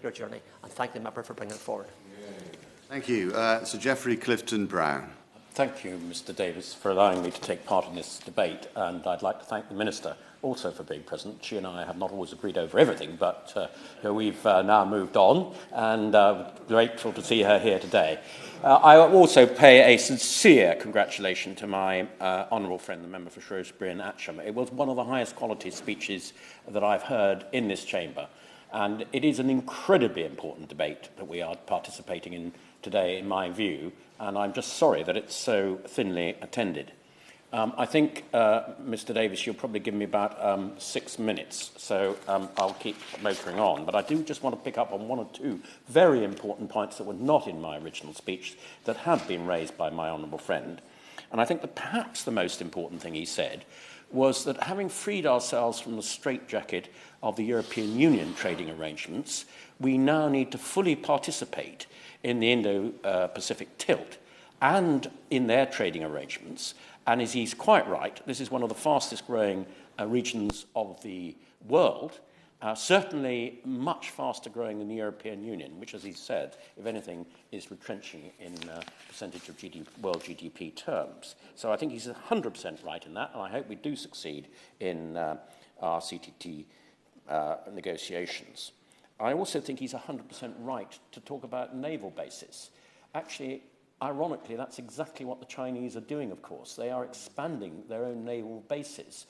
your journey, and thank the member for bringing it forward. Thank you. Sir Geoffrey Clifton-Brown. Thank you, Mr Davis, for allowing me to take part in this debate, and I'd like to thank the Minister also for being present. She and I have not always agreed over everything, but we've now moved on, and grateful to see her here today. I also pay a sincere congratulation to my honourable friend, the member for Shrewsbury and Atcham. It was one of the highest quality speeches that I've heard in this chamber, and it is an incredibly important debate that we are participating in today, in my view, and I'm just sorry that it's so thinly attended. I think, Mr Davis, you'll probably give me about 6 minutes, so I'll keep motoring on. But I do just want to pick up on one or two very important points that were not in my original speech that have been raised by my honourable friend. And I think that perhaps the most important thing he said was that having freed ourselves from the straitjacket of the European Union trading arrangements, we now need to fully participate in the Indo-Pacific tilt and in their trading arrangements. And as he's quite right, this is one of the fastest growing regions of the world, certainly much faster growing than the European Union, which, as he said, if anything, is retrenching in percentage of world GDP terms. So I think he's 100% right in that, and I hope we do succeed in our CTT negotiations. I also think he's 100% right to talk about naval bases. Actually, ironically, that's exactly what the Chinese are doing, of course. They are expanding their own naval bases,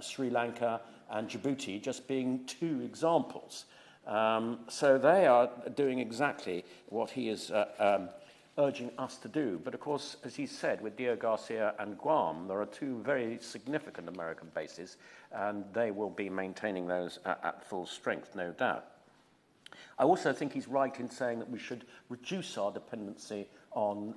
Sri Lanka and Djibouti just being two examples. So they are doing exactly what he is urging us to do. But of course, as he said, with Diego Garcia and Guam, there are two very significant American bases, and they will be maintaining those at full strength, no doubt. I also think he's right in saying that we should reduce our dependency on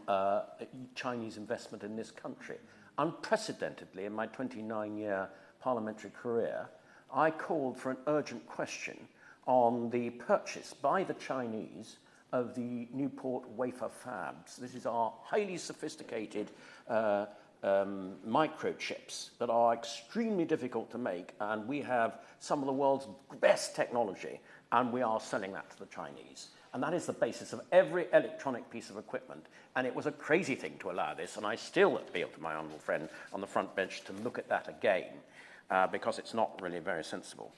Chinese investment in this country. Unprecedentedly, in my 29-year parliamentary career, I called for an urgent question on the purchase by the Chinese of the Newport wafer fabs. This is our highly sophisticated microchips that are extremely difficult to make, and we have some of the world's best technology, and we are selling that to the Chinese. And that is the basis of every electronic piece of equipment. And it was a crazy thing to allow this, and I still appeal to my honourable friend on the front bench to look at that again, because it's not really very sensible.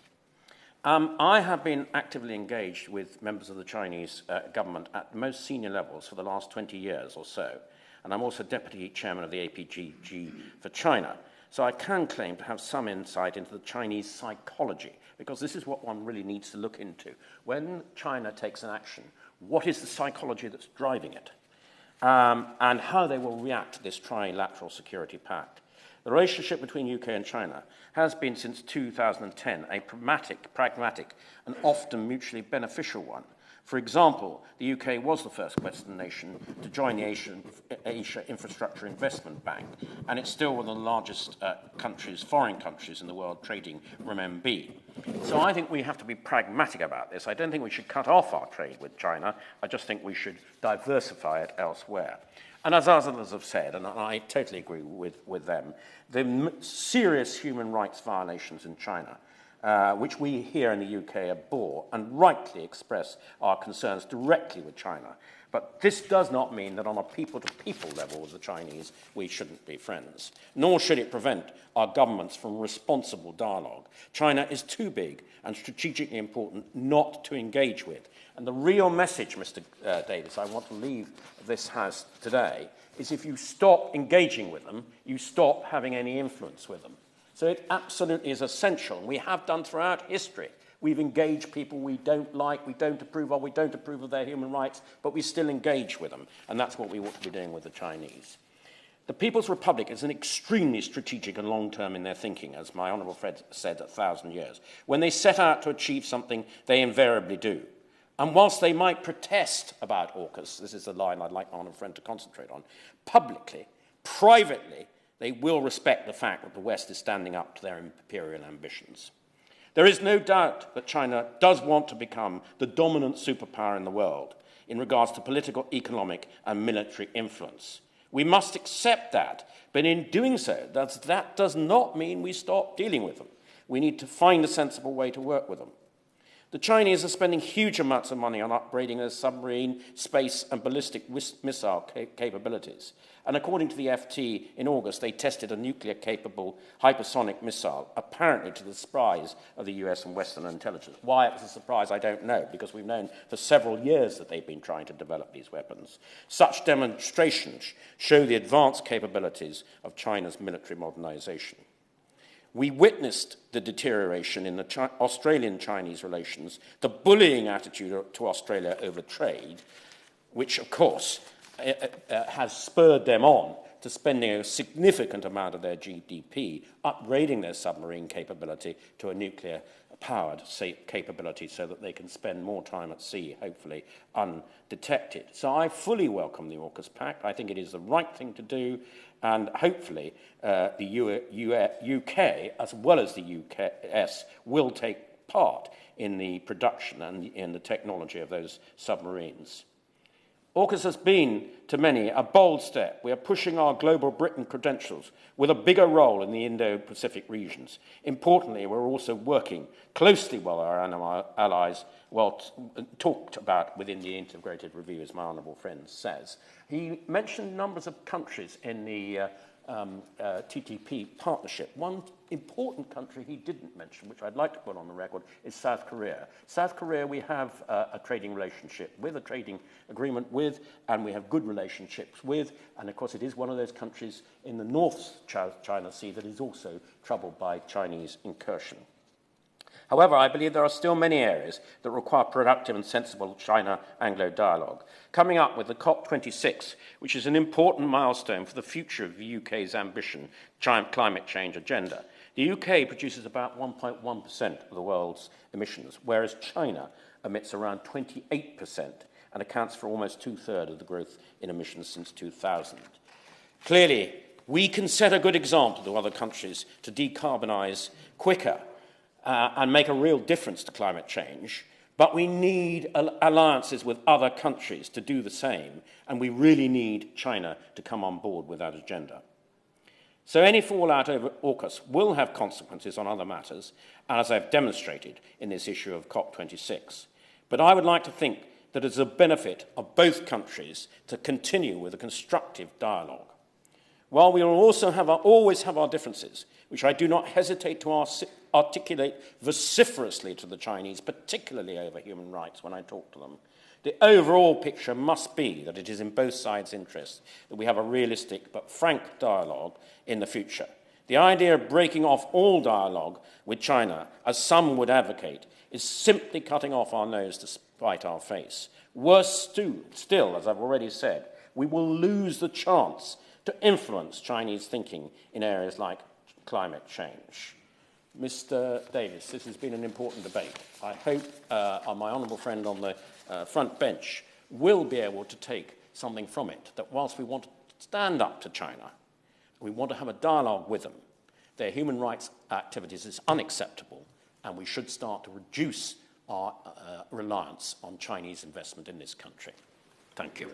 I have been actively engaged with members of the Chinese government at the most senior levels for the last 20 years or so, and I'm also deputy chairman of the APGG for China. So I can claim to have some insight into the Chinese psychology, because this is what one really needs to look into. When China takes an action, what is the psychology that's driving it? And how they will react to this trilateral security pact. The relationship between UK and China has been since 2010 a pragmatic and often mutually beneficial one. For example, the UK was the first Western nation to join the Asia Infrastructure Investment Bank, and it's still one of the largest foreign countries in the world trading RMB. So I think we have to be pragmatic about this. I don't think we should cut off our trade with China. I just think we should diversify it elsewhere. And as others have said, and I totally agree with them, the serious human rights violations in China, which we here in the UK abhor and rightly express our concerns directly with China. But this does not mean that on a people-to-people level with the Chinese, we shouldn't be friends. Nor should it prevent our governments from responsible dialogue. China is too big and strategically important not to engage with. And the real message, Mr. Davis, I want to leave this House today is if you stop engaging with them, you stop having any influence with them. So it absolutely is essential. We have done throughout history. We've engaged people we don't like, we don't approve of their human rights, but we still engage with them. And that's what we ought to be doing with the Chinese. The People's Republic is an extremely strategic and long-term in their thinking, as my honourable friend said, 1,000 years. When they set out to achieve something, they invariably do. And whilst they might protest about AUKUS, this is the line I'd like my honourable friend to concentrate on, publicly, privately, they will respect the fact that the West is standing up to their imperial ambitions. There is no doubt that China does want to become the dominant superpower in the world in regards to political, economic, and military influence. We must accept that, but in doing so, that does not mean we stop dealing with them. We need to find a sensible way to work with them. The Chinese are spending huge amounts of money on upgrading their submarine, space and ballistic missile capabilities. And according to the FT, in August, they tested a nuclear-capable hypersonic missile, apparently to the surprise of the US and Western intelligence. Why it was a surprise, I don't know, because we've known for several years that they've been trying to develop these weapons. Such demonstrations show the advanced capabilities of China's military modernization. We witnessed the deterioration in the Australian-Chinese relations, the bullying attitude to Australia over trade, which, of course, has spurred them on to spending a significant amount of their GDP upgrading their submarine capability to a nuclear-powered capability so that they can spend more time at sea, hopefully undetected. So I fully welcome the AUKUS pact. I think it is the right thing to do, and hopefully the UK, as well as the US, will take part in the production and in the technology of those submarines. AUKUS has been, to many, a bold step. We are pushing our global Britain credentials with a bigger role in the Indo-Pacific regions. Importantly, we're also working closely with our allies, well talked about within the integrated review, as my honourable friend says. He mentioned numbers of countries in the TTP partnership. One important country he didn't mention, which I'd like to put on the record, is South Korea. South Korea we have a trading relationship with, a trading agreement with, and we have good relationships with, and of course it is one of those countries in the North China Sea that is also troubled by Chinese incursion. However, I believe there are still many areas that require productive and sensible China-Anglo dialogue. Coming up with the COP26, which is an important milestone for the future of the UK's ambition climate change agenda. The UK produces about 1.1% of the world's emissions, whereas China emits around 28% and accounts for almost two-thirds of the growth in emissions since 2000. Clearly, we can set a good example to other countries to decarbonise quicker and make a real difference to climate change, but we need alliances with other countries to do the same, and we really need China to come on board with that agenda. So any fallout over AUKUS will have consequences on other matters, as I've demonstrated in this issue of COP26. But I would like to think that it's a benefit of both countries to continue with a constructive dialogue. While we will also always have our differences, which I do not hesitate to articulate vociferously to the Chinese, particularly over human rights when I talk to them, the overall picture must be that it is in both sides' interests that we have a realistic but frank dialogue in the future. The idea of breaking off all dialogue with China, as some would advocate, is simply cutting off our nose to spite our face. Worse still, as I've already said, we will lose the chance to influence Chinese thinking in areas like climate change. Mr. Davis, this has been an important debate. I hope my honourable friend on the front bench will be able to take something from it, that whilst we want to stand up to China, we want to have a dialogue with them, their human rights activities is unacceptable, and we should start to reduce our reliance on Chinese investment in this country. Thank you.